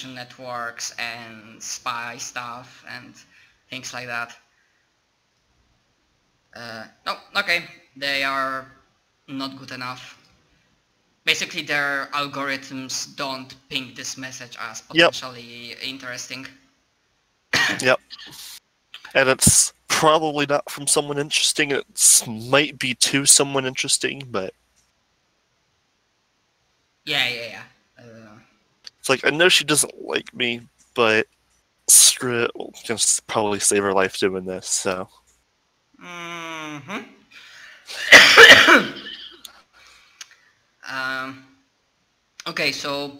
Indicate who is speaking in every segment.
Speaker 1: information networks and spy stuff and things like that. No, okay, they are not good enough. Basically, their algorithms don't ping this message as potentially interesting.
Speaker 2: Yep. And it's probably not from someone interesting. It might be to someone interesting, but...
Speaker 1: Yeah.
Speaker 2: It's like, I know she doesn't like me, but screw it. We'll just probably save her life doing this, so...
Speaker 1: Okay, so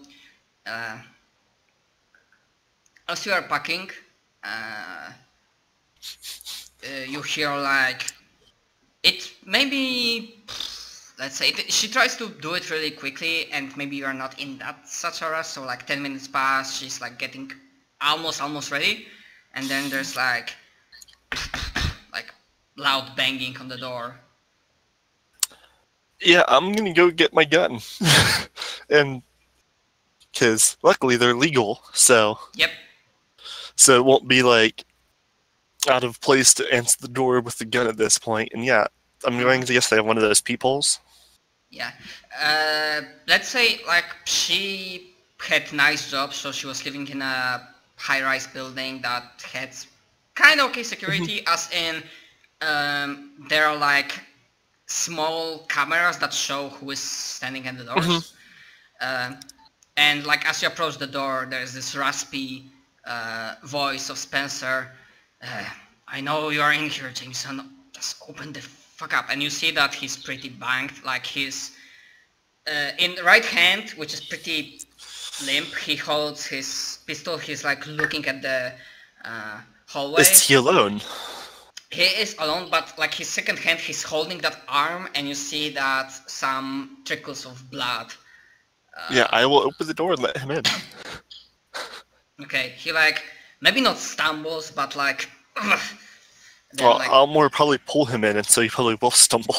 Speaker 1: as you are packing, you hear like it maybe, let's say she tries to do it really quickly, and maybe you are not in that such a rush, so like 10 minutes pass, she's like getting almost ready, and then there's like loud banging on the door.
Speaker 2: Yeah, I'm gonna go get my gun. And because luckily they're legal, so...
Speaker 1: Yep.
Speaker 2: So it won't be like out of place to answer the door with the gun at this point. And yeah, I'm going to guess they have one of those peepholes.
Speaker 1: Yeah. Let's say like she had nice jobs, so she was living in a high-rise building that had kind of okay security, as in there are like small cameras that show who is standing at the doors. And like as you approach the door, there's this raspy voice of Spencer. I know you are in here, Jameson. Just open the fuck up. And you see that he's pretty banged. Like he's in the right hand, which is pretty limp. He holds his pistol. He's like looking at the hallway.
Speaker 2: Is he alone?
Speaker 1: He is alone, but like his second hand, he's holding that arm, and you see that some trickles of blood.
Speaker 2: Yeah, I will open the door and let him in.
Speaker 1: Okay, he like maybe not stumbles, but like.
Speaker 2: Well, like, I'll more probably pull him in, and so he probably will stumble.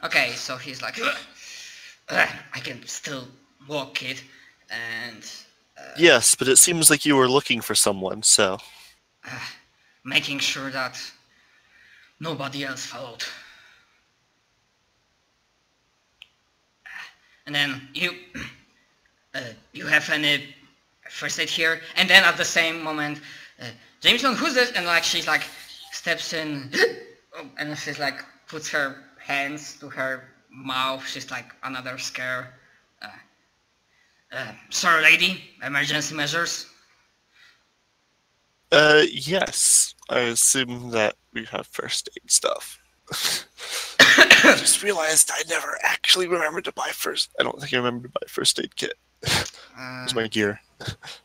Speaker 1: Okay, so he's like, I can still walk, kid, and.
Speaker 2: Yes, but it seems like you were looking for someone, so.
Speaker 1: Making sure that nobody else followed. And then you have any first aid here? And then at the same moment, Jameson, who's this? And like she's like steps in, and she's like puts her hands to her mouth. She's like another scare. Sorry, lady. Emergency measures.
Speaker 2: Yes. I assume that we have first aid stuff. I just realized I never actually remembered to buy first. I don't think I remembered to buy a first aid kit. Where's my gear?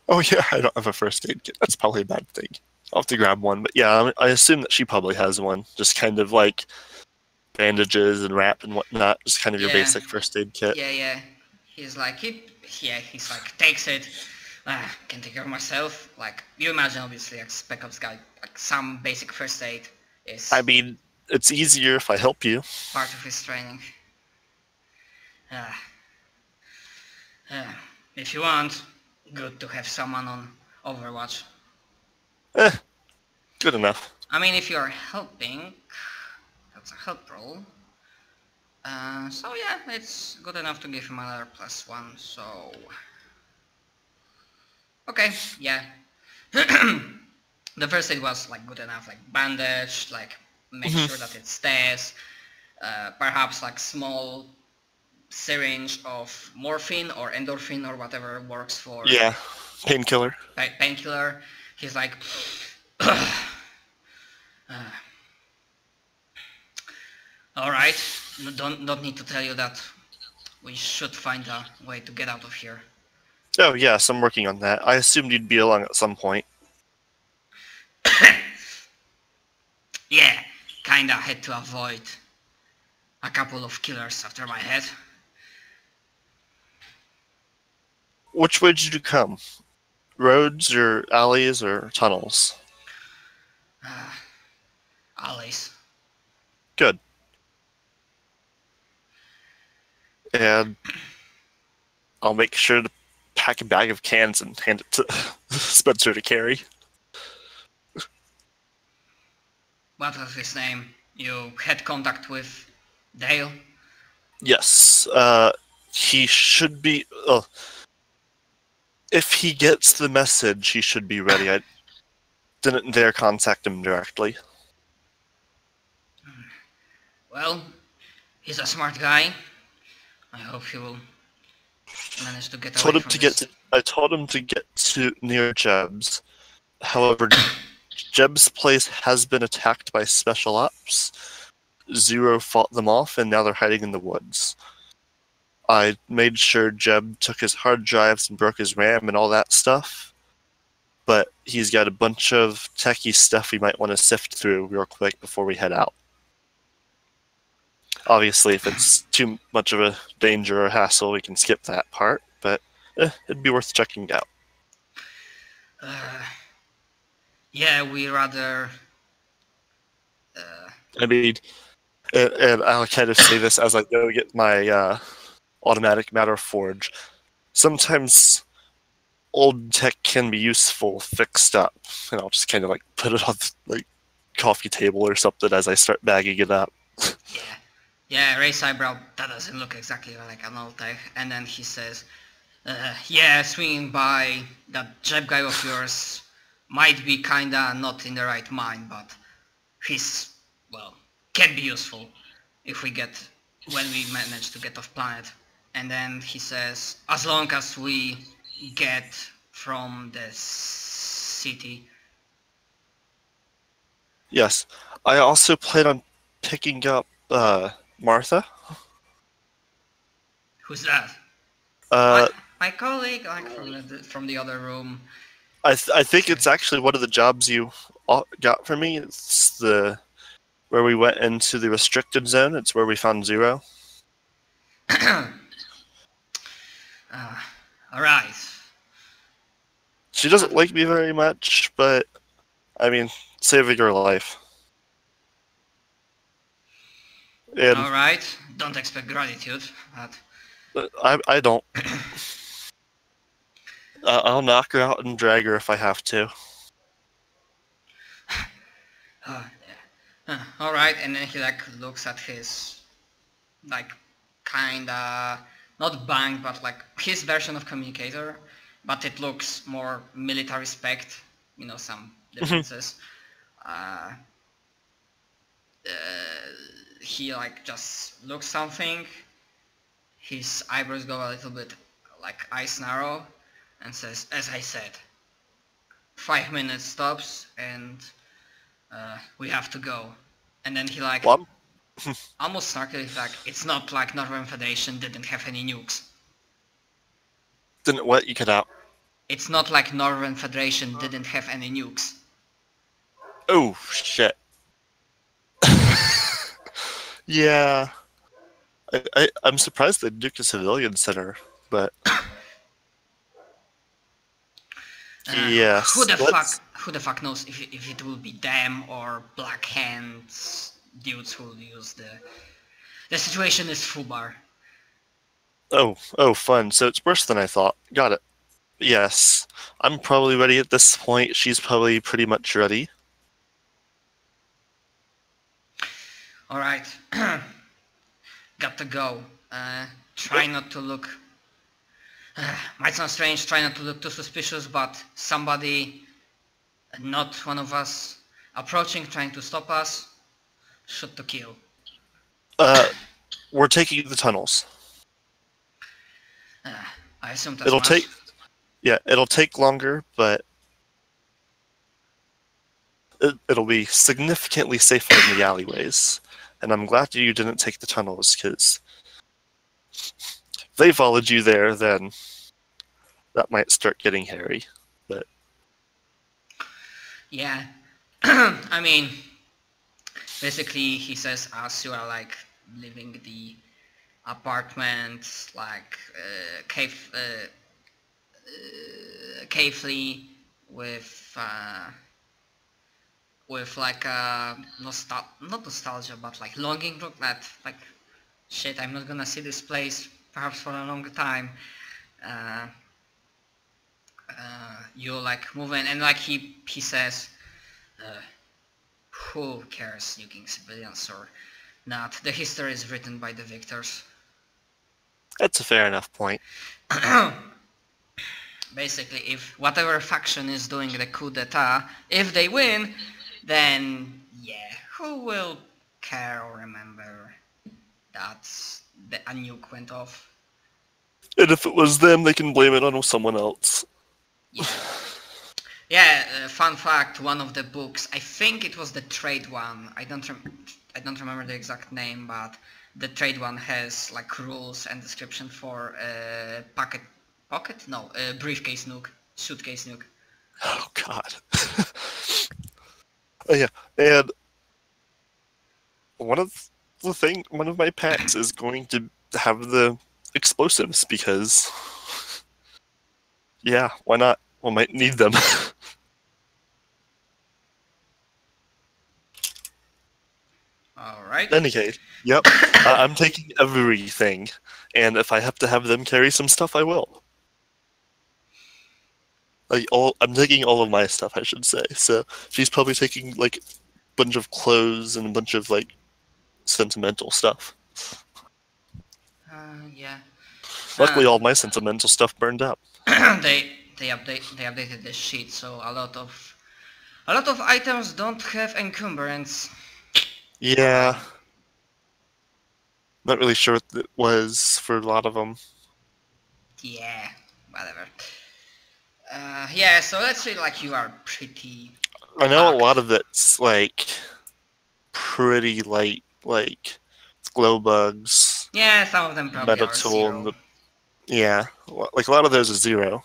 Speaker 2: Oh yeah, I don't have a first aid kit. That's probably a bad thing. I'll have to grab one. But yeah, I assume that she probably has one. Just kind of like bandages and wrap and whatnot. Just kind of your basic first aid kit.
Speaker 1: Yeah. He's like, he's like, takes it. Can take care of myself. Like, you imagine obviously a Spec Ops guy, like some basic first aid is...
Speaker 2: I mean, it's easier if I help you.
Speaker 1: Part of his training. If you want, good to have someone on Overwatch.
Speaker 2: Good enough.
Speaker 1: I mean, if you're helping, that's a help roll. So yeah, it's good enough to give him another +1, so... Okay, yeah. The first aid was like good enough, like bandage, like make sure that it stays. Perhaps like small syringe of morphine or endorphin or whatever works for...
Speaker 2: Yeah, painkiller.
Speaker 1: Painkiller. He's like... Alright, don't need to tell you that we should find a way to get out of here.
Speaker 2: Oh yes, I'm working on that. I assumed you'd be along at some point.
Speaker 1: Yeah, kinda had to avoid a couple of killers after my head.
Speaker 2: Which way did you come? Roads or alleys or tunnels?
Speaker 1: Alleys.
Speaker 2: Good. And I'll make sure to pack a bag of cans and hand it to Spencer to carry.
Speaker 1: What was his name? You had contact with Dale?
Speaker 2: Yes, he should be. If he gets the message, he should be ready. I didn't dare contact him directly.
Speaker 1: Well, he's a smart guy. I hope he will manage to get away from this.
Speaker 2: I told him to get to near Jeb's. However, Jeb's place has been attacked by special ops. Zero fought them off, and now they're hiding in the woods. I made sure Jeb took his hard drives and broke his RAM and all that stuff. But he's got a bunch of techie stuff we might want to sift through real quick before we head out. Obviously, if it's too much of a danger or hassle, we can skip that part, but it'd be worth checking out.
Speaker 1: Yeah, we rather...
Speaker 2: I mean, and I'll kind of say this as I go get my automatic matter forge. Sometimes old tech can be useful fixed up, and I'll just kind of like put it on the coffee table or something as I start bagging it up.
Speaker 1: Yeah, raise eyebrow, that doesn't look exactly like an old tech. And then he says, yeah, swinging by, that Jeb guy of yours might be kinda not in the right mind, but he's, well, can be useful when we manage to get off planet. And then he says, as long as we get from the city.
Speaker 2: Yes, I also plan on picking up Martha.
Speaker 1: Who's that? My colleague, like from the other room.
Speaker 2: I think it's actually one of the jobs you got for me. It's where we went into the restricted zone. It's where we found Zero.
Speaker 1: Alright.
Speaker 2: She doesn't like me very much, but I mean, saving her life.
Speaker 1: Alright, don't expect gratitude, but...
Speaker 2: I don't. I'll knock her out and drag her if I have to.
Speaker 1: Alright, and then he looks at his kinda not bank, but his version of communicator, but it looks more military spec, some differences. He just looks something, his eyebrows go a little bit ice narrow, and says, as I said, 5 minutes stops, and we have to go. And then he almost snarkily, it's not like Northern Federation didn't have any nukes.
Speaker 2: Didn't what? You cut out.
Speaker 1: It's not like Northern Federation didn't have any nukes.
Speaker 2: Oh, shit. Yeah. I'm surprised they nuked a civilian center, but... yes.
Speaker 1: Who the fuck knows if it will be them or Black Hands dudes who will use the situation is FUBAR.
Speaker 2: Oh, fun. So it's worse than I thought. Got it. Yes. I'm probably ready at this point. She's probably pretty much ready.
Speaker 1: Alright. Got to go. Try not to look... might sound strange, try not to look too suspicious, but somebody, not one of us, approaching, trying to stop us, shoot to kill.
Speaker 2: We're taking the tunnels.
Speaker 1: I assume that's
Speaker 2: it'll take longer, but it'll be significantly safer in the alleyways. And I'm glad you didn't take the tunnels, because if they followed you there, then that might start getting hairy. But
Speaker 1: yeah, I mean, basically he says as you are leaving the apartment, cavely with not nostalgia, but longing look that shit, I'm not gonna see this place perhaps for a long time. you like move in, and like he says, who cares, nuking civilians or not? The history is written by the victors.
Speaker 2: That's a fair enough point.
Speaker 1: Basically, if whatever faction is doing the coup d'etat, if they win, then yeah, who will care or remember that a nuke went off?
Speaker 2: And if it was them, they can blame it on someone else.
Speaker 1: Yeah. Yeah, fun fact, one of the books, I think it was the trade one, I don't remember the exact name, but the trade one has like rules and description for briefcase nuke, suitcase nuke.
Speaker 2: Oh god. Oh yeah, and one of my packs is going to have the explosives because, yeah, why not? We might need them.
Speaker 1: Alright.
Speaker 2: In any case, yep, I'm taking everything, and if I have to have them carry some stuff, I will. I'm taking all of my stuff, I should say. So she's probably taking like a bunch of clothes and a bunch of like sentimental stuff.
Speaker 1: Yeah.
Speaker 2: Luckily, all my sentimental stuff burned up.
Speaker 1: They updated the sheet, so a lot of items don't have encumbrance.
Speaker 2: Yeah. Not really sure what it was for a lot of them.
Speaker 1: Yeah, whatever. Yeah, so let's say like you are pretty...
Speaker 2: I know a lot of it's like pretty light, like glow bugs.
Speaker 1: Yeah, some of them probably are
Speaker 2: Metatool,
Speaker 1: zero.
Speaker 2: yeah, like a lot of those are zero.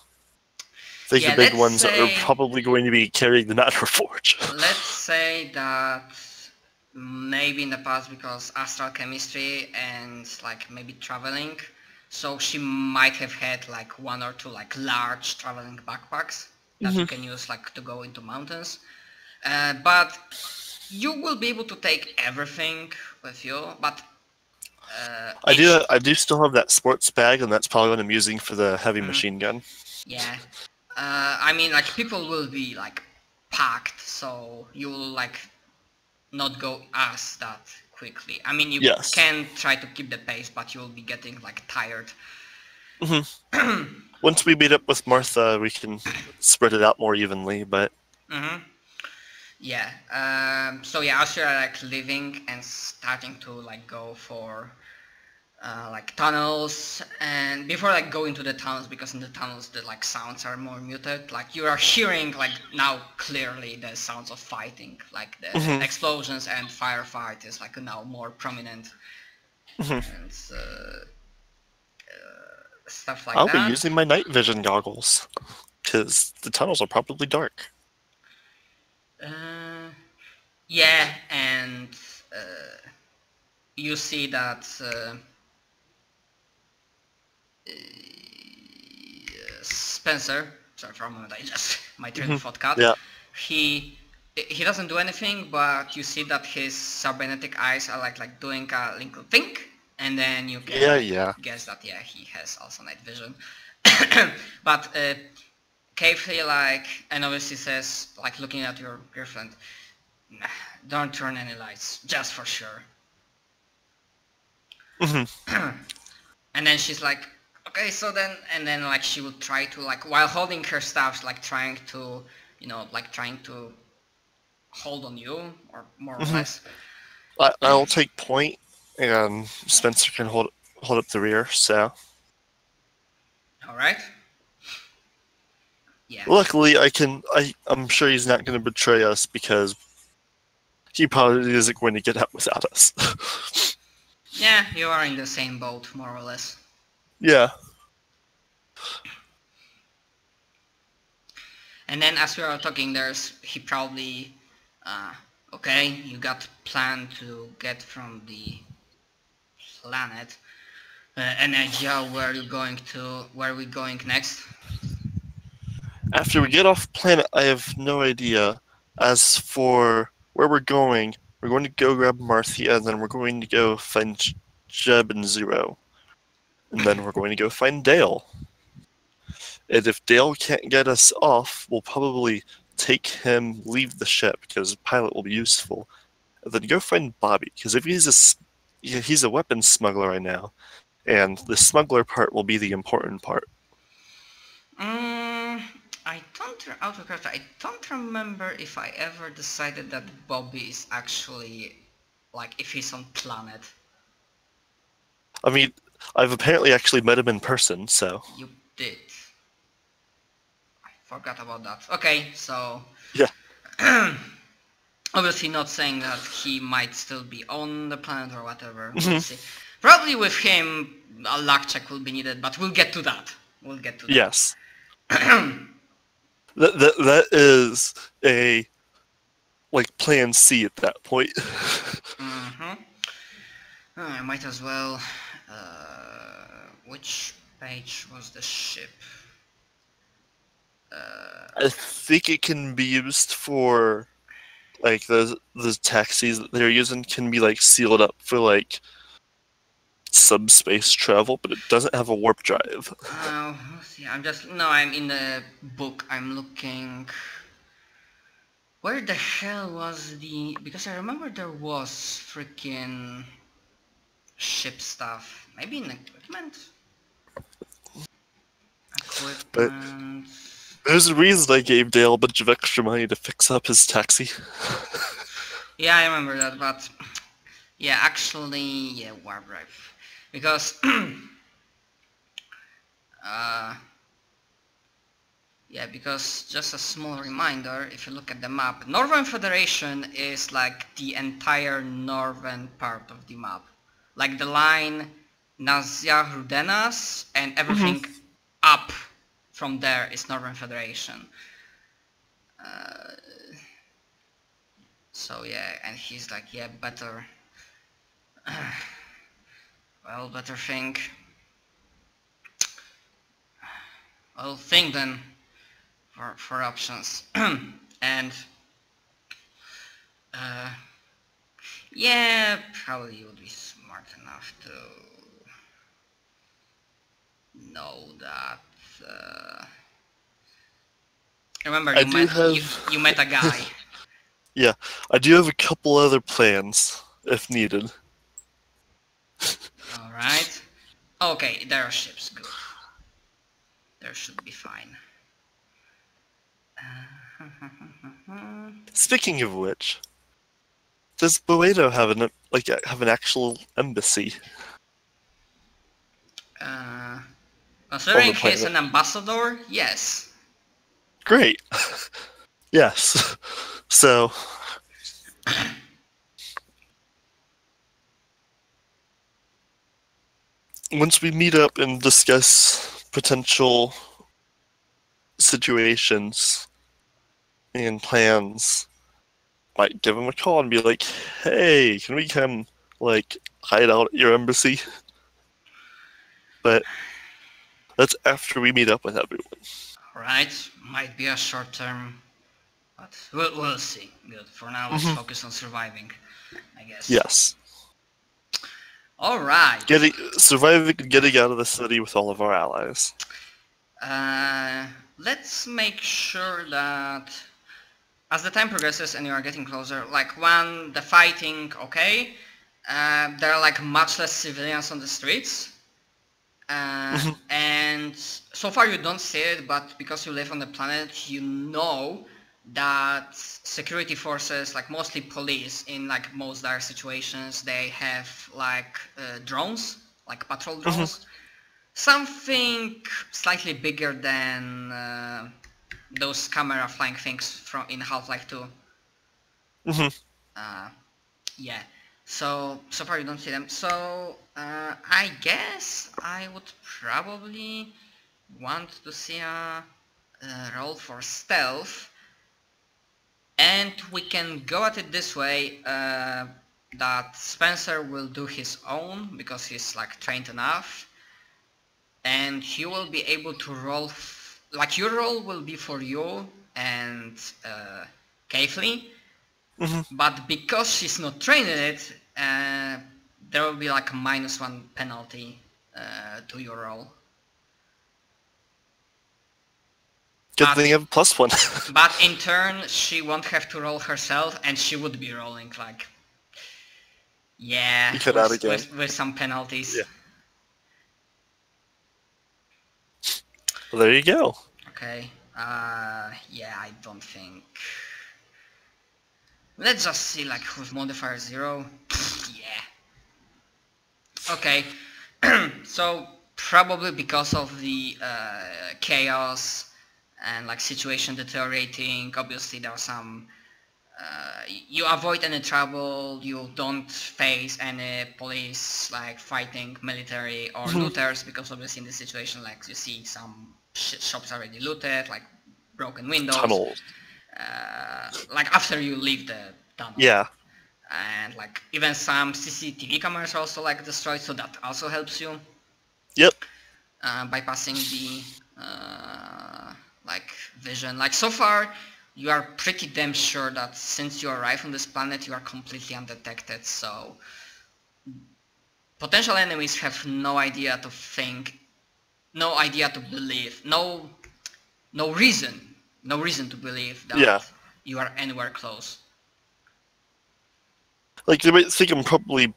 Speaker 2: I think
Speaker 1: Yeah,
Speaker 2: the big
Speaker 1: let's
Speaker 2: ones
Speaker 1: say-
Speaker 2: are probably going to be carrying the Matter Forge.
Speaker 1: Let's say that maybe in the past, because astral chemistry and like maybe traveling, so she might have had like one or two like large traveling backpacks that you can use like to go into mountains. But you will be able to take everything with you, but
Speaker 2: I do still have that sports bag, and that's probably what I'm using for the heavy machine gun.
Speaker 1: yeah. I mean, like, people will be, like, packed, so you will, like, not go as that quickly. I mean, you
Speaker 2: Yes.
Speaker 1: can try to keep the pace, but you'll be getting, like, tired.
Speaker 2: Once we meet up with Martha, we can spread it out more evenly, but...
Speaker 1: Yeah. So, yeah, as you're, like, leaving and starting to, like, go for... like tunnels, and before like going to the tunnels, because in the tunnels the like sounds are more muted, like you are hearing like now clearly the sounds of fighting, like the explosions and firefight is like now more prominent, and stuff like
Speaker 2: I'll
Speaker 1: that.
Speaker 2: be using my night vision goggles, because the tunnels are probably dark.
Speaker 1: Yeah, and you see that Spencer, sorry for a moment, my train of thought cut.
Speaker 2: Yeah.
Speaker 1: He doesn't do anything, but you see that his cybernetic eyes are like doing a little think, and then you can guess that he has also night vision. But Kaylee and obviously says, like, looking at your girlfriend, nah, don't turn any lights, just for sure. And then she's like, okay, so then, and then like she would try to, like, while holding her staff, like trying to, trying to hold on you, or more or less.
Speaker 2: I'll take point, and Spencer can hold up the rear, so...
Speaker 1: Alright. Yeah.
Speaker 2: Luckily, I'm sure he's not going to betray us, because he probably isn't going to get out without us.
Speaker 1: Yeah, you are in the same boat, more or less.
Speaker 2: Yeah.
Speaker 1: And then as we are talking, he probably, okay, you got planned to get from the planet. An idea where we're going next?
Speaker 2: After we get off planet, I have no idea. As for where we're going to go grab Marthia, and then we're going to go find Jeb and Zero. And then we're going to go find Dale. And if Dale can't get us off, we'll probably take him, leave the ship, because the pilot will be useful. And then go find Bobby, because if he's a weapons smuggler right now, and the smuggler part will be the important part.
Speaker 1: I don't remember if I ever decided that Bobby is actually, like, if he's on planet.
Speaker 2: I mean, I've apparently actually met him in person, so...
Speaker 1: You did. I forgot about that. Okay, so...
Speaker 2: Yeah.
Speaker 1: Obviously not saying that he might still be on the planet or whatever. We'll see. Probably with him, a luck check will be needed, but we'll get to that.
Speaker 2: Yes. That is a, like, plan C at that point.
Speaker 1: I might as well... which page was the ship?
Speaker 2: I think it can be used for, like, the taxis that they're using can be, like, sealed up for, like, subspace travel, but it doesn't have a warp drive.
Speaker 1: See, I'm in the book, I'm looking... Where the hell was the... Because I remember there was freaking ship stuff. Maybe in equipment?
Speaker 2: But there's a reason I gave Dale a bunch of extra money to fix up his taxi.
Speaker 1: Yeah, I remember that, but... Yeah, actually, yeah, warp drive. Because... yeah, because just a small reminder, if you look at the map, Northern Federation is like the entire northern part of the map. Like the line Nazia Rudenas and everything up from there is Northern Federation. So yeah, and he's like, yeah, better... well, better think. Well, think then for options. And yeah, probably you would be smart enough to know that. Remember, you met a guy.
Speaker 2: Yeah, I do have a couple other plans if needed.
Speaker 1: Alright. Okay, there are ships, good. There should be fine.
Speaker 2: Speaking of which, does Boedo have an actual embassy?
Speaker 1: Considering he's an ambassador, yes.
Speaker 2: Great. Yes. So... once we meet up and discuss potential situations and plans, might give him a call and be like, hey, can we come, like, hide out at your embassy? But that's after we meet up with everyone.
Speaker 1: Alright, might be a short term, but we'll see. Good, for now let's focus on surviving, I guess.
Speaker 2: Yes.
Speaker 1: Alright.
Speaker 2: Surviving and getting out of the city with all of our allies.
Speaker 1: Let's make sure that as the time progresses and you are getting closer, like when the fighting, okay, there are like much less civilians on the streets. And so far you don't see it, but because you live on the planet, you know that security forces, like mostly police, in like most dire situations, they have like drones, like patrol drones. Something slightly bigger than those camera flying things from in Half-Life 2. Yeah. So far you don't see them. So I guess I would probably want to see a roll for stealth, and we can go at it this way. That Spencer will do his own because he's like trained enough, and he will be able to roll. Like your roll will be for you and Kaylee. But because she's not trained in it, there will be like a -1 penalty to your roll.
Speaker 2: Good thing you have a +1.
Speaker 1: But in turn, she won't have to roll herself, and she would be rolling like, yeah, with some penalties.
Speaker 2: Yeah. Well, there you go.
Speaker 1: Okay. Yeah, I don't think. Let's just see, like, with modifier 0. Yeah. Okay. So probably because of the chaos and like situation deteriorating, obviously there are some. You avoid any trouble. You don't face any police like fighting military or looters, because obviously in this situation, like you see some shops already looted, like broken windows.
Speaker 2: Tunnels.
Speaker 1: Like after you leave the tunnel.
Speaker 2: Yeah.
Speaker 1: And like even some CCTV cameras are also like destroyed, so that also helps you.
Speaker 2: Yep.
Speaker 1: Bypassing the like vision. Like so far, you are pretty damn sure that since you arrive on this planet, you are completely undetected. So potential enemies have no idea to think, no idea to believe, no reason to believe that you are anywhere close.
Speaker 2: Like, they might think I'm probably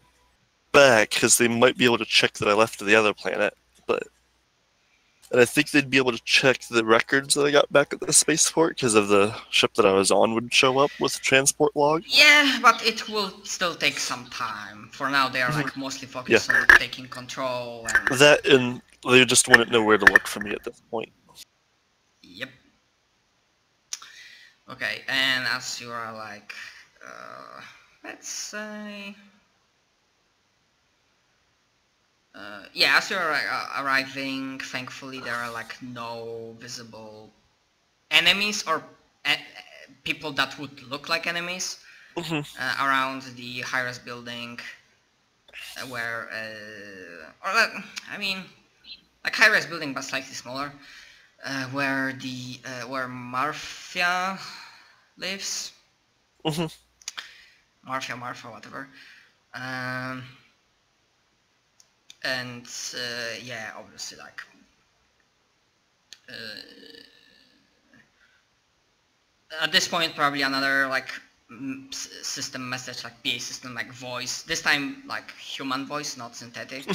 Speaker 2: back, because they might be able to check that I left to the other planet, and I think they'd be able to check the records that I got back at the spaceport, because of the ship that I was on would show up with transport log.
Speaker 1: Yeah, but it will still take some time. For now, they are like mostly focused on taking control. And
Speaker 2: that, and they just wouldn't know where to look for me at this point.
Speaker 1: Yep. Okay, and as you are like, let's say, yeah, as you're arriving, thankfully there are like no visible enemies or people that would look like enemies around the high-rise building, where, I mean, like high-rise building but slightly smaller, where the where Marfia lives. Marfa, whatever. And yeah, obviously, like at this point, probably another like system message, like PA system, like voice. This time, like human voice, not synthetic.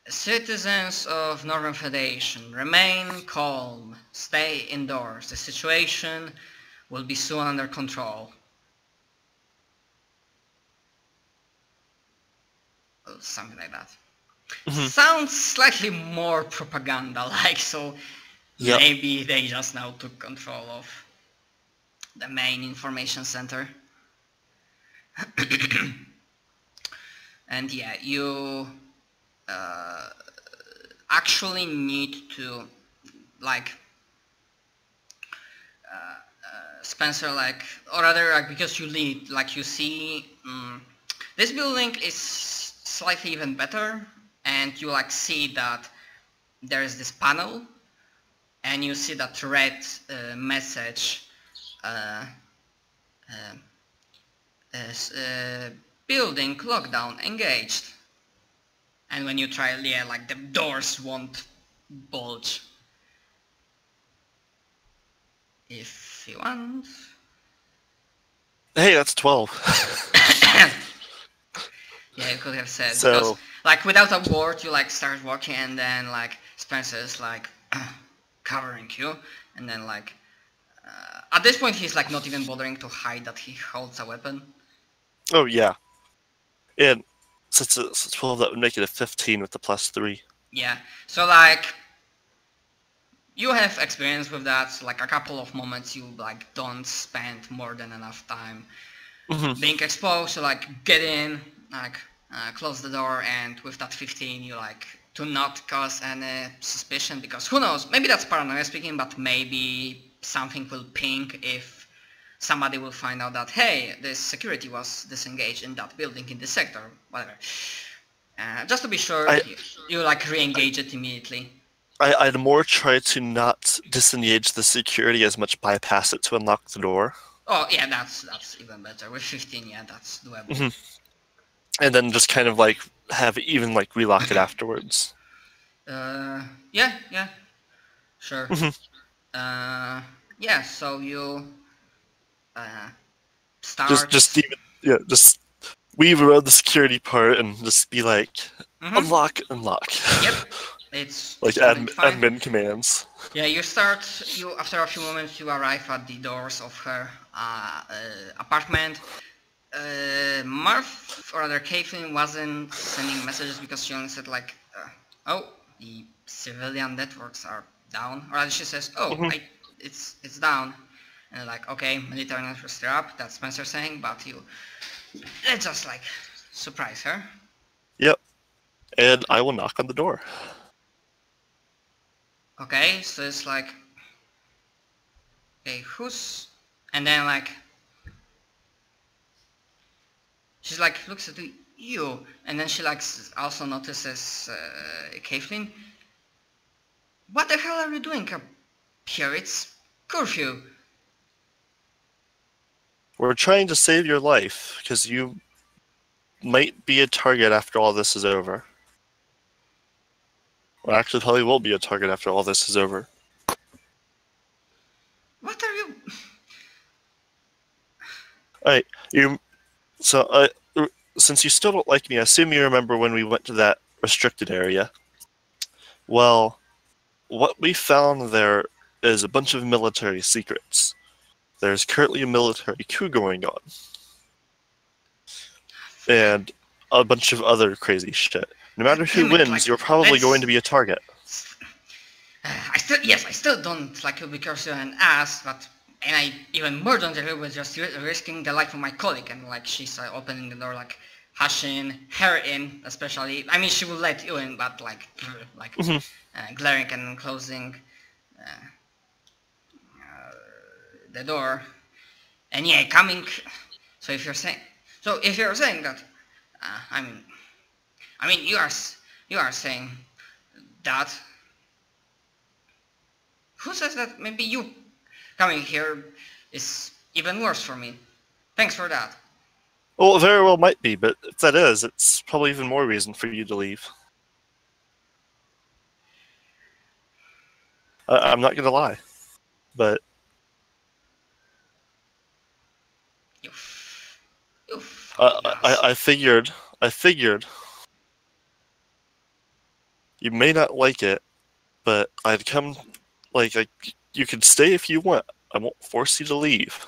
Speaker 1: Citizens of Northern Federation, remain calm, stay indoors. The situation will be soon under control. Something like that. Sounds slightly more propaganda-like, so maybe they just now took control of the main information center. And yeah, you actually need to, like, Spencer, like, or rather, like, because you lead, like, you see, this building is slightly even better, and you, like, see that there is this panel, and you see that red message, building lockdown engaged. And when you try, yeah, like, the doors won't bulge. If you want.
Speaker 2: Hey, that's 12.
Speaker 1: Yeah, you could have said.
Speaker 2: So,
Speaker 1: because, like, without a word, you, like, start walking, and then, like, Spencer's, like, covering you. And then, like, at this point, he's, like, not even bothering to hide that he holds a weapon.
Speaker 2: Oh, yeah. And since it's 12, that would make it a 15 with the +3.
Speaker 1: Yeah, so, like, you have experience with that. So, like, a couple of moments you, like, don't spend more than enough time being exposed. So, like, get in, like, close the door, and with that 15, you, like, to not cause any suspicion, because who knows, maybe that's paranoia speaking, but maybe something will ping if somebody will find out that, hey, this security was disengaged in that building in this sector, whatever. Just to be sure, you like re-engage it immediately.
Speaker 2: I'd more try to not disengage the security as much, bypass it to unlock the door.
Speaker 1: Oh yeah, that's even better. With 15, yeah, that's doable.
Speaker 2: And then just kind of like have even like relock it afterwards.
Speaker 1: Yeah. Sure.
Speaker 2: Mhm.
Speaker 1: Yeah, so you
Speaker 2: Just
Speaker 1: start.
Speaker 2: just even yeah, just weave around the security part and just be like,
Speaker 1: Mm-hmm.
Speaker 2: unlock, unlock.
Speaker 1: Yep, it's
Speaker 2: Like
Speaker 1: completely fine.
Speaker 2: admin commands.
Speaker 1: Yeah, you start. You after a few moments, you arrive at the doors of her apartment. Marv, or rather Caitlin, wasn't sending messages because she only said like, "Oh, the civilian networks are down." Or rather, she says, "Oh,
Speaker 2: Mhm.
Speaker 1: it's down." And like, okay, military networks are up. That's Spencer saying, but let's just like surprise her.
Speaker 2: Yep. And I will knock on the door.
Speaker 1: Okay, so it's like, okay, who's, and then like she's like looks at you, and then she like also notices Caitlin. What the hell are you doing up here? It's curfew.
Speaker 2: We're trying to save your life because you might be a target after all this is over. Or actually, probably will be a target after all this is over.
Speaker 1: What are you?
Speaker 2: Alright, you. So, since you still don't like me, I assume you remember when we went to that restricted area. Well, what we found there is a bunch of military secrets. There's currently a military coup going on, and a bunch of other crazy shit. No matter who
Speaker 1: Damn it!
Speaker 2: wins,
Speaker 1: Like
Speaker 2: you're probably going
Speaker 1: let's.
Speaker 2: to be a target.
Speaker 1: I still don't like you because you're an ass, but and I even more don't agree with just risking the life of my colleague. And like she's opening the door, like hushing her in, especially. I mean, she will let you in, but like
Speaker 2: Mhm.
Speaker 1: glaring and closing the door. And yeah, coming. So if you're saying, that, I mean, you are saying that. Who says that? Maybe you coming here is even worse for me. Thanks for that.
Speaker 2: Well, it very well might be, but if that is, it's probably even more reason for you to leave. I'm not gonna lie, but
Speaker 1: You, you fucking ass.
Speaker 2: I figured, I figured you may not like it, but I'd come, like you can stay if you want. I won't force you to leave,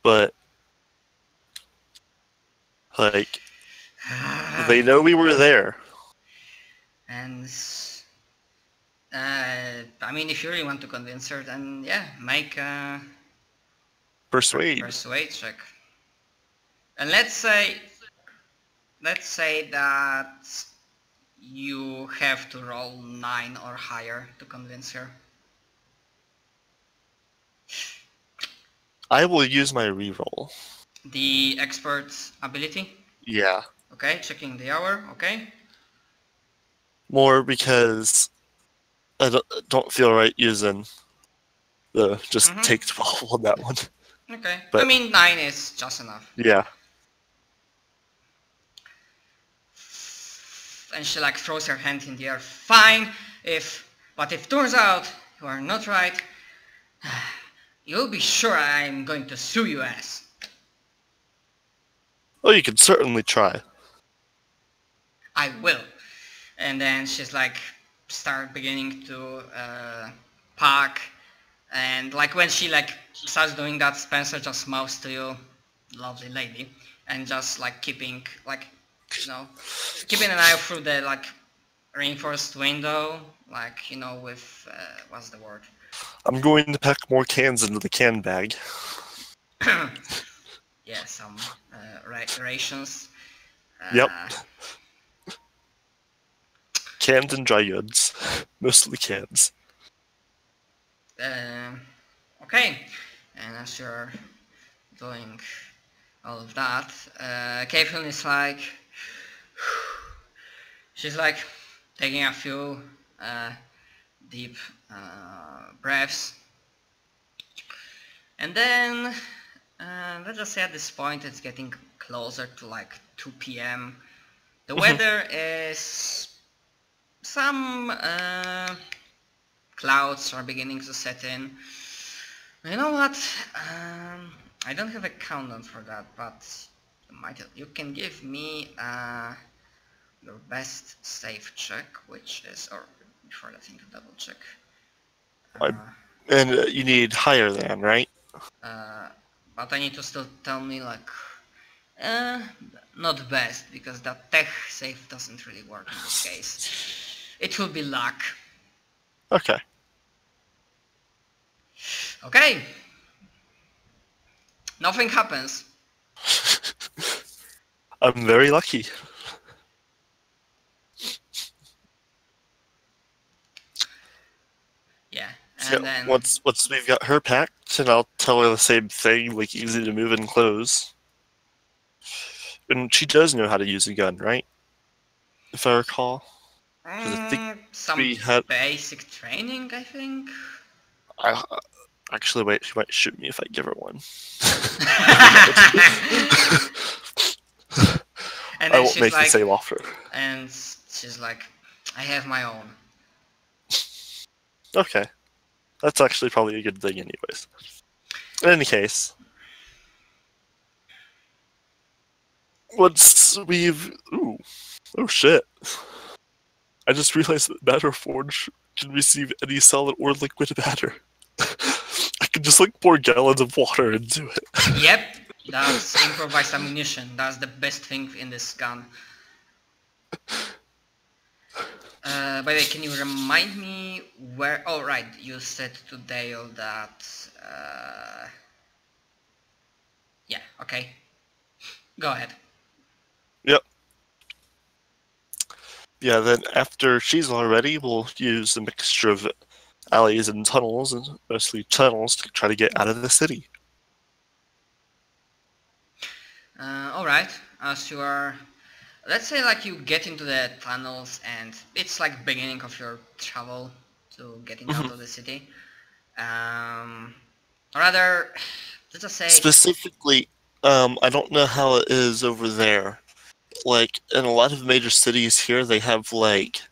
Speaker 2: but like they know we were there.
Speaker 1: And I mean, if you really want to convince her, then yeah, make a
Speaker 2: Persuade.
Speaker 1: persuade check. And let's say that you have to roll 9 or higher to convince her.
Speaker 2: I will use my reroll.
Speaker 1: The expert ability.
Speaker 2: Yeah,
Speaker 1: Okay, checking the hour. Okay.
Speaker 2: more because I don't feel right using the just
Speaker 1: Mhm.
Speaker 2: take 12 on that one.
Speaker 1: Okay. I
Speaker 2: But
Speaker 1: mean, 9 is just enough.
Speaker 2: yeah,
Speaker 1: And she like throws her hand in the air. Fine, but if turns out you are not right, you'll be sure I'm going to sue you ass.
Speaker 2: well, you could certainly try.
Speaker 1: I will. And then she's like start beginning to pack, and like when she like starts doing that, Spencer just mouths to you, lovely lady, and just like keeping like keeping an eye through the like reinforced window, like with what's the word?
Speaker 2: I'm going to pack more cans into the can bag.
Speaker 1: Yeah, some rations.
Speaker 2: Yep,
Speaker 1: Uh,
Speaker 2: cans and dry goods, mostly cans.
Speaker 1: okay, and as you're doing all of that, Caitlin is like, she's like taking a few deep breaths, and then let's just say at this point it's getting closer to like 2 p.m. The weather is some clouds are beginning to set in. You know what? I don't have a countdown for that, but you can give me your best save check, which is, or before that, I think to double check.
Speaker 2: And you need higher than, right?
Speaker 1: But I need to still tell me like, not best, because that tech save doesn't really work in this case. It will be luck.
Speaker 2: Okay.
Speaker 1: Okay. Nothing happens.
Speaker 2: I'm very lucky.
Speaker 1: Yeah.
Speaker 2: So
Speaker 1: And then
Speaker 2: once we've got her packed, and I'll tell her the same thing, like easy to move and close. And she does know how to use a gun, right? If I recall. I think
Speaker 1: some
Speaker 2: we had-
Speaker 1: basic training, I think.
Speaker 2: Actually, wait, she might shoot me if I give her one.
Speaker 1: And
Speaker 2: I
Speaker 1: then
Speaker 2: won't make the same offer.
Speaker 1: And she's like, I have my own.
Speaker 2: Okay. That's actually probably a good thing anyways. In any case, once we've... Ooh. Oh shit. I just realized that Matterforge can receive any solid or liquid matter. I can just like pour gallons of water into it.
Speaker 1: Yep, that's improvised ammunition. That's the best thing in this gun. By the way, can you remind me where... Oh right, you said to Dale that... Yeah, okay. Go ahead.
Speaker 2: Yep. Yeah, then after she's all ready, we'll use a mixture of alleys and tunnels, and mostly tunnels, to try to get out of the city.
Speaker 1: Alright, as you are... Let's say like you get into the tunnels and it's like beginning of your travel to getting out of the city. Or rather, let's just say...
Speaker 2: Specifically, I don't know how it is over there. Like, in a lot of major cities here, they have, like,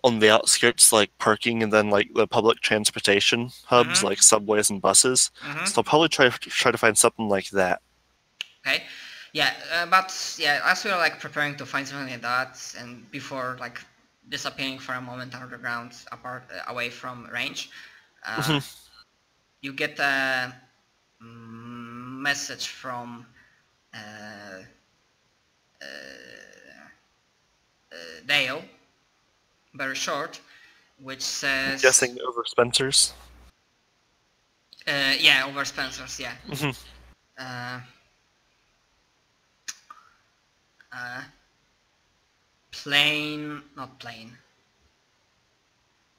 Speaker 2: on the outskirts, like, parking and then, like, the public transportation hubs, like subways and buses. So I'll probably try to find something like that.
Speaker 1: Okay. Yeah, but yeah, as we are like preparing to find something like that, and before like disappearing for a moment underground, away from range, you get a message from Dale, very short, which says...
Speaker 2: I'm guessing over Spencer's?
Speaker 1: Yeah, over Spencer's, yeah. Not plain.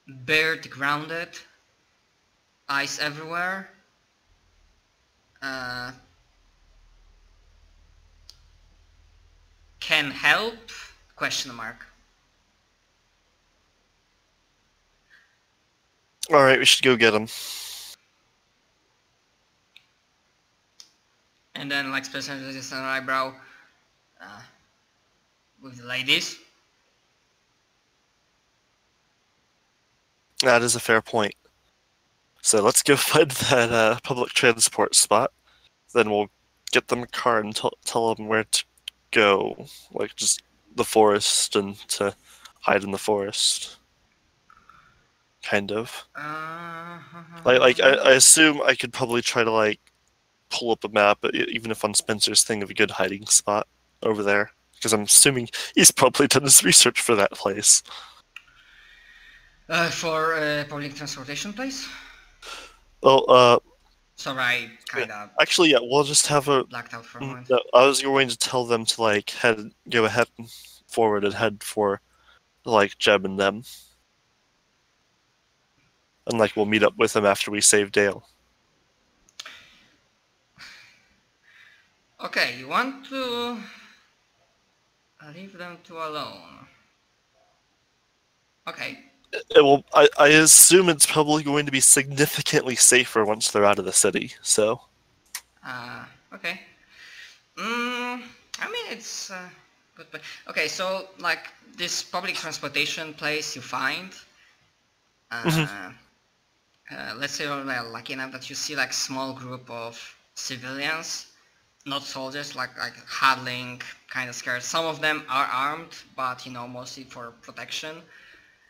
Speaker 1: Bird grounded. Ice everywhere. Can help? Question mark.
Speaker 2: Alright, we should go get him.
Speaker 1: And then like Spencer raises an eyebrow. With the ladies.
Speaker 2: That is a fair point. So let's go find that public transport spot. Then we'll get them a car and tell them where to go. Like, just the forest, and to hide in the forest. Kind of. Like I assume I could probably try to, like, pull up a map, even if on Spencer's thing, of a good hiding spot over there. Because I'm assuming he's probably done his research for that place.
Speaker 1: For public transportation place?
Speaker 2: Well,
Speaker 1: Sorry, I kinda...
Speaker 2: Actually, yeah, we'll just have a...
Speaker 1: blacked out for a moment.
Speaker 2: I was going to tell them to, like, go ahead forward and head for, like, Jeb and them. And, like, we'll meet up with them after we save Dale.
Speaker 1: Okay, you want to... leave them two alone. Okay.
Speaker 2: Well, I assume it's probably going to be significantly safer once they're out of the city, so...
Speaker 1: Okay. I mean, it's... Good point. Okay, so like this public transportation place you find, let's say you're lucky enough that you see like small group of civilians, not soldiers, like huddling, kind of scared. Some of them are armed, but you know, mostly for protection.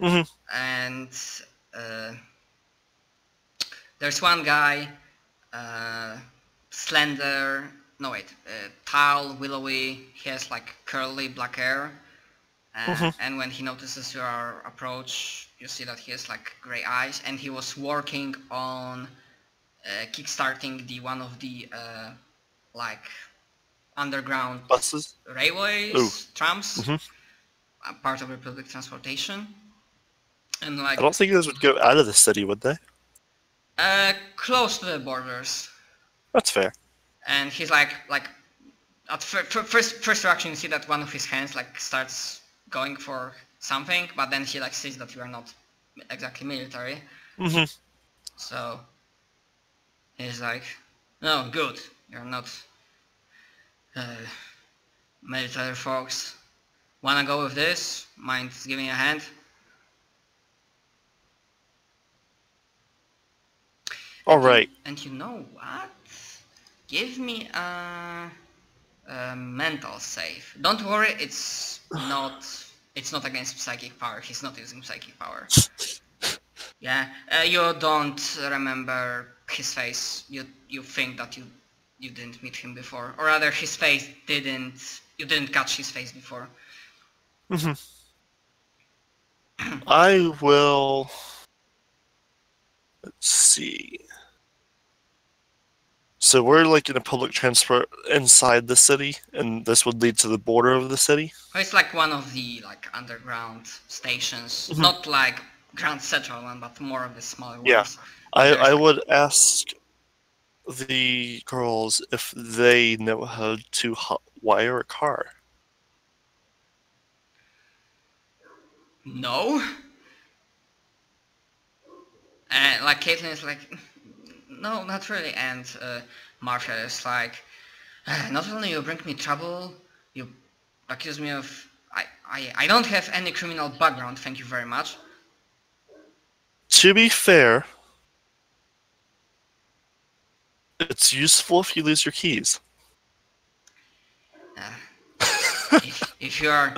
Speaker 2: Mm-hmm.
Speaker 1: And there's one guy, slender, no wait, tall, willowy. He has like curly black hair. And when he notices your approach, you see that he has like gray eyes, and he was working on kickstarting the one of the like underground
Speaker 2: Buses?
Speaker 1: railways, trams,
Speaker 2: Mm-hmm.
Speaker 1: part of the public transportation, and
Speaker 2: I
Speaker 1: like
Speaker 2: don't think those would go out of the city, would they?
Speaker 1: close to the borders.
Speaker 2: That's fair.
Speaker 1: And he's like at first reaction, you see that one of his hands like starts going for something, but then he like sees that you are not exactly military.
Speaker 2: Mm-hmm.
Speaker 1: So he's like, no, good, you're not military folks. Wanna go with this? Mind giving a hand?
Speaker 2: All right.
Speaker 1: And you know what? Give me a mental save. Don't worry, it's not against psychic power. He's not using psychic power. Yeah, you don't remember his face. You think that you didn't meet him before, or rather, his face didn't. You didn't catch his face before.
Speaker 2: Mm-hmm. I will. Let's see. So we're like in a public transport inside the city, and this would lead to the border of the city.
Speaker 1: It's like one of the like underground stations, not like Grand Central one, but more of the smaller ones.
Speaker 2: Yeah, I would ask the girls if they know how to wire a car.
Speaker 1: No. And like Caitlin is like, no, not really. And Martha is like, not only you bring me trouble, you accuse me of... I don't have any criminal background, thank you very much.
Speaker 2: To be fair, it's useful if you lose your keys.
Speaker 1: If you are...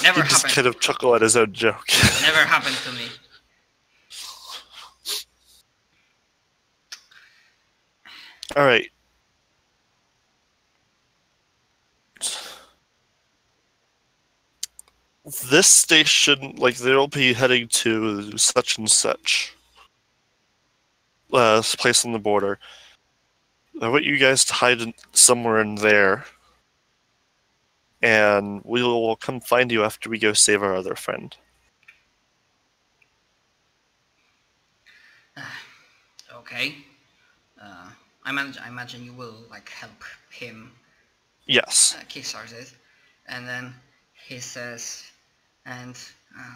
Speaker 1: Never
Speaker 2: He just
Speaker 1: happened.
Speaker 2: kind of chuckle at his own joke.
Speaker 1: Never happened to me.
Speaker 2: Alright. This station, like, they'll be heading to such and such place on the border. I want you guys to hide somewhere in there, and we will come find you after we go save our other friend.
Speaker 1: Okay. I imagine you will like help him.
Speaker 2: Yes.
Speaker 1: Kickstart it, and then he says, and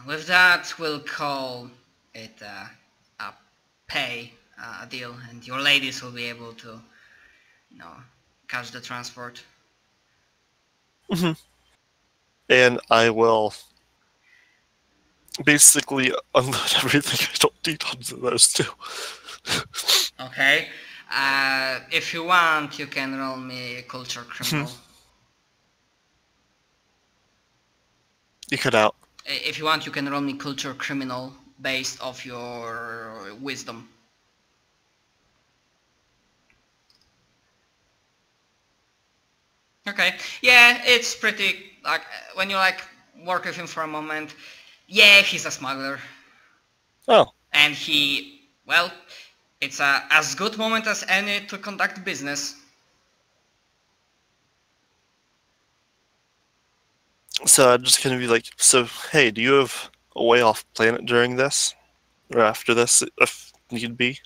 Speaker 1: with that we'll call it a pay deal, and your ladies will be able to, you know, catch the transport.
Speaker 2: And I will basically unload everything I don't need onto those two.
Speaker 1: Okay. If you want, you can roll me culture criminal.
Speaker 2: You cut out.
Speaker 1: If you want, you can roll me culture criminal based off your wisdom. Okay. Yeah, it's pretty like when you like work with him for a moment. Yeah, he's a smuggler,
Speaker 2: Oh.
Speaker 1: and he, well, it's a as good moment as any to conduct business.
Speaker 2: So I'm just gonna be like, so hey, do you have a way off planet during this? Or after this, if need be?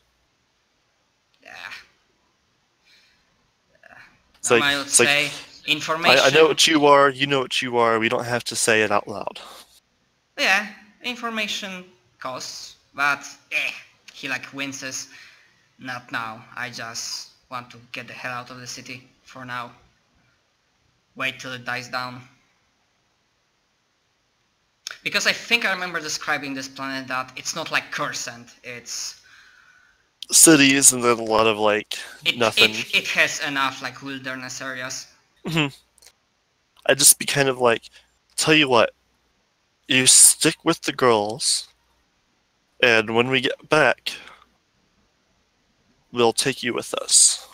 Speaker 1: Yeah.
Speaker 2: It's like,
Speaker 1: I would
Speaker 2: it's like,
Speaker 1: say information.
Speaker 2: I know what you are, you know what you are, we don't have to say it out loud.
Speaker 1: Yeah, information costs, but he like winces. Not now. I just want to get the hell out of the city for now. Wait till it dies down. Because I think I remember describing this planet that it's not like Coruscant. It's
Speaker 2: Cities and then a lot of like nothing.
Speaker 1: It has enough like wilderness areas.
Speaker 2: Mhm. I'd just be kind of like, tell you what, you stick with the girls, and when we get back, we'll take you with us.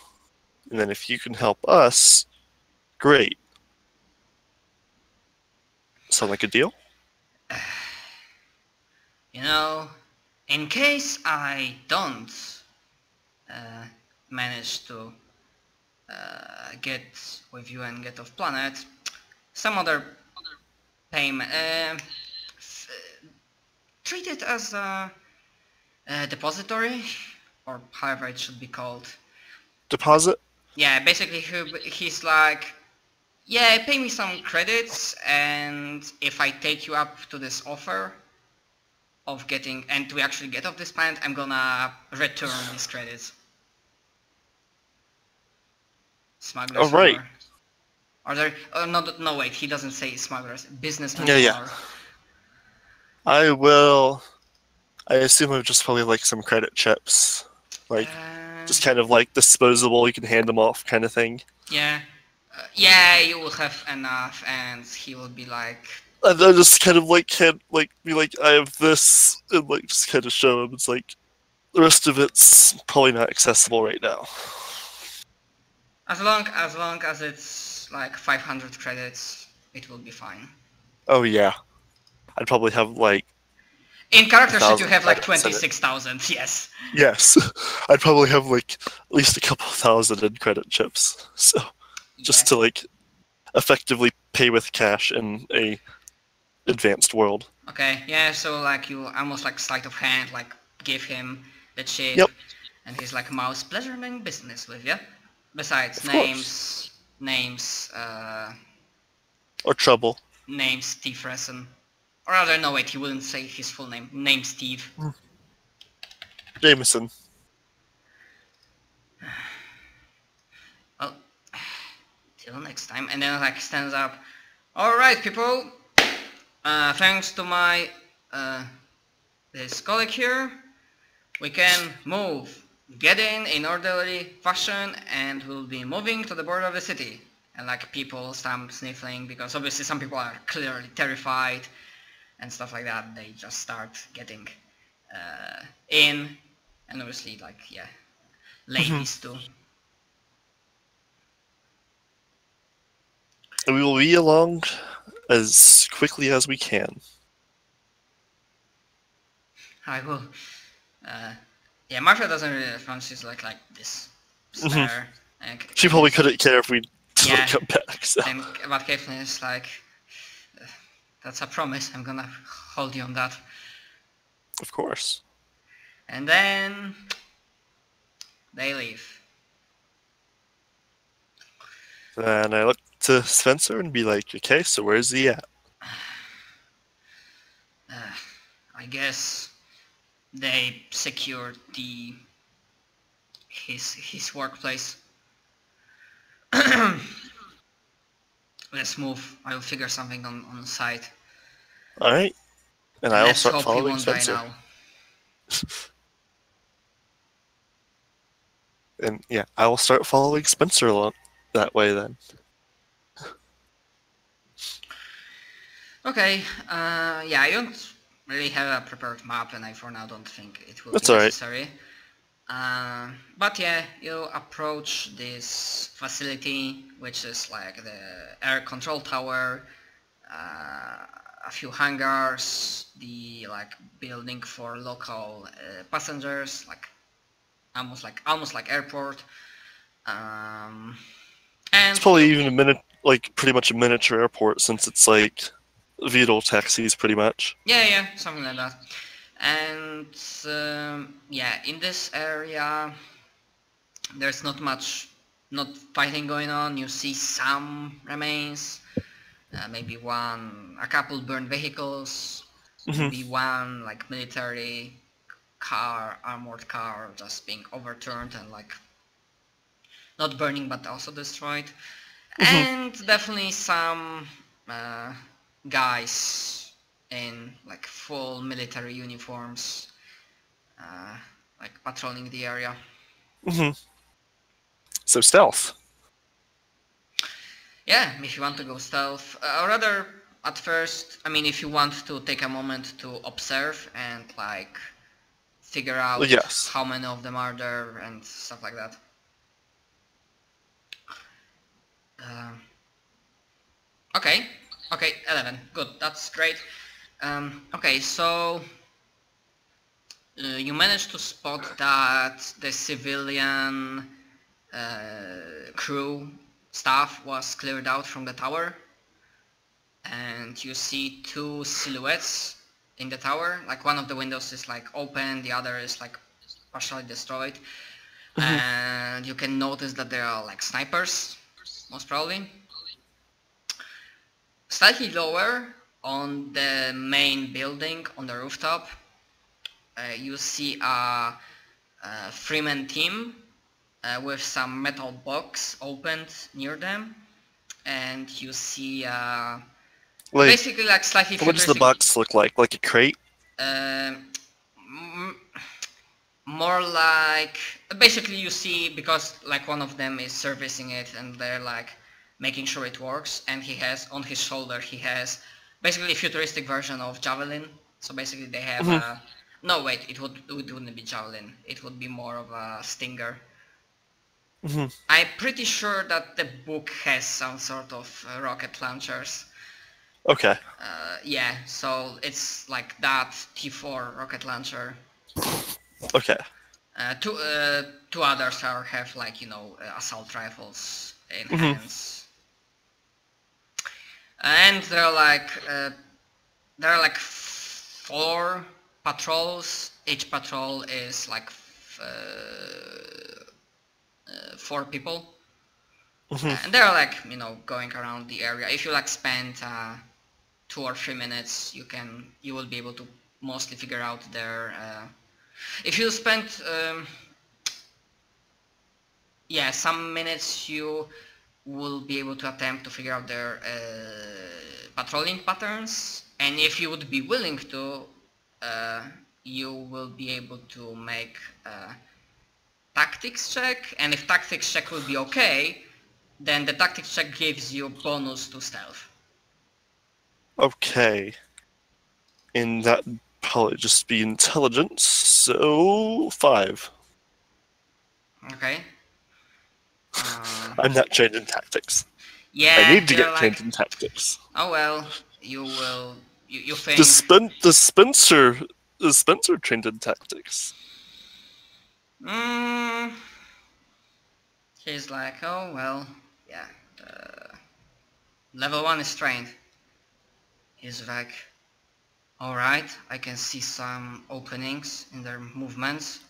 Speaker 2: And then if you can help us, great. Sound like a deal?
Speaker 1: You know, in case I don't manage to get with you and get off planet, some other payment. Treat it as a depository, or however it should be called.
Speaker 2: Deposit?
Speaker 1: Yeah, basically he's like, yeah, pay me some credits, and if I take you up to this offer of getting, and we actually get off this planet, I'm gonna return these credits. Smugglers.
Speaker 2: Oh, right.
Speaker 1: Are there? Oh, no, wait. He doesn't say smugglers. Businessmen.
Speaker 2: Yeah. I will. I assume it would just probably like some credit chips, like just kind of like disposable. You can hand them off, kind of thing.
Speaker 1: Yeah. Yeah, you will have enough, and he will be like.
Speaker 2: And I just kind of like can't like be like I have this, and like just kind of show him. It's like the rest of it's probably not accessible right now.
Speaker 1: As long as it's like 500 credits, it will be fine.
Speaker 2: Oh yeah, I'd probably have like.
Speaker 1: In character sheet you have like 26,000, yes.
Speaker 2: Yes, I'd probably have like at least a couple thousand in credit chips, so just to like effectively pay with cash in a advanced world.
Speaker 1: Okay, yeah, so like you almost like sleight of hand, like give him the chip,
Speaker 2: yep.
Speaker 1: And he's like, mouse, pleasure doing business with you. Besides, names,
Speaker 2: or trouble.
Speaker 1: Name's Steve Resin. Or rather, no, wait, he wouldn't say his full name. Name's Steve.
Speaker 2: Jameson.
Speaker 1: Well, till next time. And then like stands up. Alright, people. Thanks to my this colleague here, we can move. Get in orderly fashion, and we'll be moving to the border of the city. And like people start sniffling, because obviously some people are clearly terrified and stuff like that. They just start getting in, and obviously like, yeah, ladies too.
Speaker 2: We will be along as quickly as we can.
Speaker 1: I will. Yeah, Martha doesn't really respond. She's like this stare.
Speaker 2: She probably couldn't care if we didn't come back. So.
Speaker 1: And but Caitlin is like, that's a promise. I'm gonna hold you on that.
Speaker 2: Of course.
Speaker 1: And then they leave.
Speaker 2: And I look to Spencer and be like, okay, so where's he at?
Speaker 1: I guess they secured his workplace. Let's move. I will figure something on the site.
Speaker 2: Alright. And I will start following
Speaker 1: he won't
Speaker 2: Spencer.
Speaker 1: Die now.
Speaker 2: And yeah, I will start following Spencer along that way then.
Speaker 1: Okay, yeah, I don't really have a prepared map, and I for now don't think it will be necessary. But yeah, you approach this facility, which is like the air control tower, a few hangars, the like building for local passengers, like almost like airport. And
Speaker 2: it's probably even a minute, like pretty much a miniature airport, since it's like Vito taxis, pretty much.
Speaker 1: Yeah, something like that. And yeah, in this area, there's not fighting going on. You see some remains, maybe a couple burned vehicles, maybe one like military car, armored car, just being overturned and like not burning but also destroyed, and definitely some guys in like full military uniforms, like patrolling the area.
Speaker 2: So stealth.
Speaker 1: Yeah, if you want to go stealth, or rather, at first, I mean, if you want to take a moment to observe and like figure out
Speaker 2: Yes.
Speaker 1: how many of them are there and stuff like that. Okay, 11. Good, that's great. Okay, so you managed to spot that the civilian crew staff was cleared out from the tower, and you see two silhouettes in the tower. Like one of the windows is like open, the other is like partially destroyed, and you can notice that there are like snipers, most probably. Slightly lower on the main building on the rooftop, you see a three-man team with some metal box opened near them, and you see basically like slightly
Speaker 2: what does the box look like? Like a crate?
Speaker 1: More like, basically you see, because like one of them is servicing it and they're like making sure it works, and he has on his shoulder, he has basically a futuristic version of Javelin. So basically they have a, no wait, it wouldn't be Javelin, it would be more of a Stinger. I'm pretty sure that the book has some sort of rocket launchers.
Speaker 2: Okay.
Speaker 1: Yeah, so it's like that T4 rocket launcher.
Speaker 2: Okay.
Speaker 1: Two others have like, you know, assault rifles in hands. And there are like 4 patrols. Each patrol is like 4 people. And they're like, you know, going around the area. If you like spend 2 or 3 minutes, you will be able to mostly figure out their if you spend some minutes, you will be able to attempt to figure out their patrolling patterns, and if you would be willing to, you will be able to make a tactics check, and if tactics check will be okay, then the tactics check gives you bonus to stealth.
Speaker 2: Okay. And that probably just be intelligence, so 5.
Speaker 1: Okay.
Speaker 2: I'm not trained in tactics.
Speaker 1: Yeah,
Speaker 2: I need to get
Speaker 1: like,
Speaker 2: trained in tactics.
Speaker 1: Oh well, you will. You think?
Speaker 2: Does Spencer trained in tactics?
Speaker 1: He's like, oh well, yeah. Level 1 is trained. He's like, alright, I can see some openings in their movements.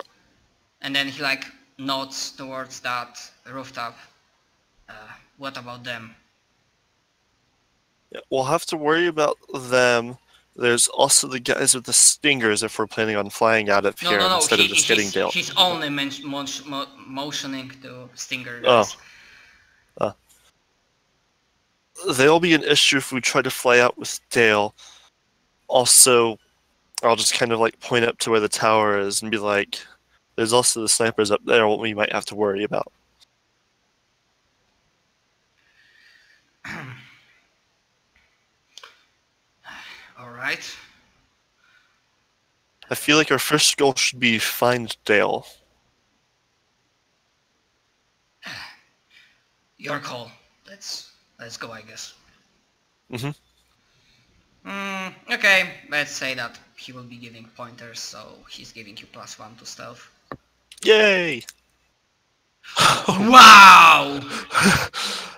Speaker 1: And then he like nods towards that rooftop. What about them?
Speaker 2: Yeah, we'll have to worry about them. There's also the guys with the stingers if we're planning on flying out of here instead of just getting dealt.
Speaker 1: He's only motioning to stinger guys.
Speaker 2: They'll be an issue if we try to fly out with Dale. Also, I'll just kind of like point up to where the tower is and be like, there's also the snipers up there what we might have to worry about.
Speaker 1: Alright.
Speaker 2: I feel like our first goal should be find Dale.
Speaker 1: Your call. Let's go, I guess. Okay, let's say that he will be giving pointers, so he's giving you +1 to stealth.
Speaker 2: Yay!
Speaker 1: Wow!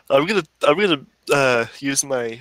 Speaker 2: I'm gonna use my